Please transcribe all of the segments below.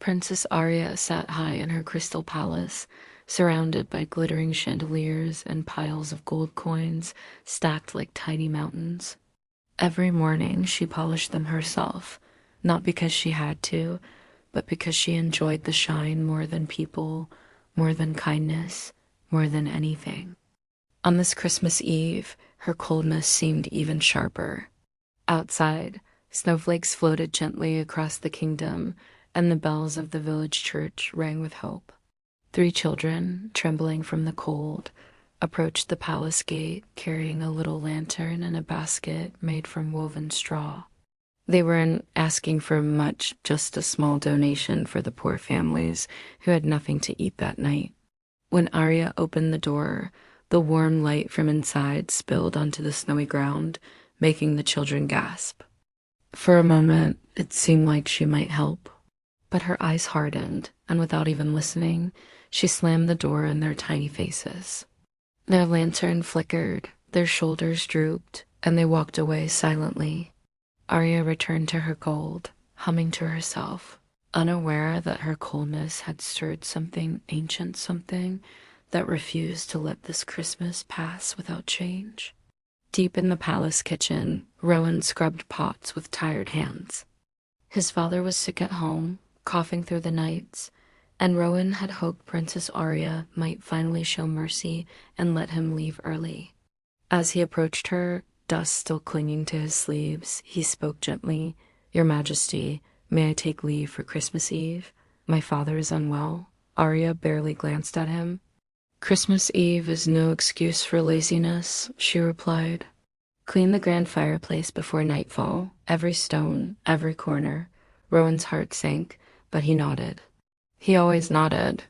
Princess Aria sat high in her crystal palace, surrounded by glittering chandeliers and piles of gold coins stacked like tiny mountains. Every morning she polished them herself, not because she had to, but because she enjoyed the shine more than people, more than kindness, more than anything. On this Christmas Eve, her coldness seemed even sharper. Outside, snowflakes floated gently across the kingdom, and the bells of the village church rang with hope. Three children, trembling from the cold, approached the palace gate carrying a little lantern and a basket made from woven straw. They weren't asking for much, just a small donation for the poor families who had nothing to eat that night. When Arya opened the door, the warm light from inside spilled onto the snowy ground, making the children gasp. For a moment, it seemed like she might help, but her eyes hardened, and without even listening, she slammed the door in their tiny faces. Their lantern flickered, their shoulders drooped, and they walked away silently. Arya returned to her gold, humming to herself, unaware that her coldness had stirred something ancient, something that refused to let this Christmas pass without change. Deep in the palace kitchen, Rowan scrubbed pots with tired hands. His father was sick at home, coughing through the nights, and Rowan had hoped Princess Aria might finally show mercy and let him leave early. As he approached her, dust still clinging to his sleeves, he spoke gently. "Your Majesty, may I take leave for Christmas Eve? My father is unwell." Arya barely glanced at him. "Christmas Eve is no excuse for laziness," she replied. "Clean the grand fireplace before nightfall, every stone, every corner." Rowan's heart sank, but he nodded. He always nodded.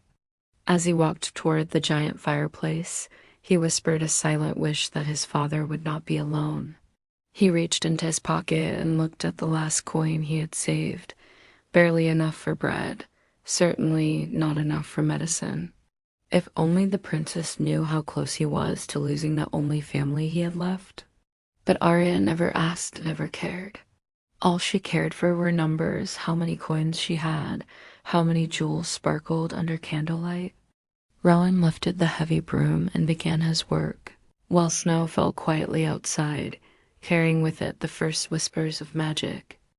As he walked toward the giant fireplace, he whispered a silent wish that his father would not be alone. He reached into his pocket and looked at the last coin he had saved. Barely enough for bread, certainly not enough for medicine. If only the princess knew how close he was to losing the only family he had left. But Arya never asked, never cared. All she cared for were numbers, how many coins she had, how many jewels sparkled under candlelight. Rowan lifted the heavy broom and began his work, while snow fell quietly outside, carrying with it the first whispers of magic.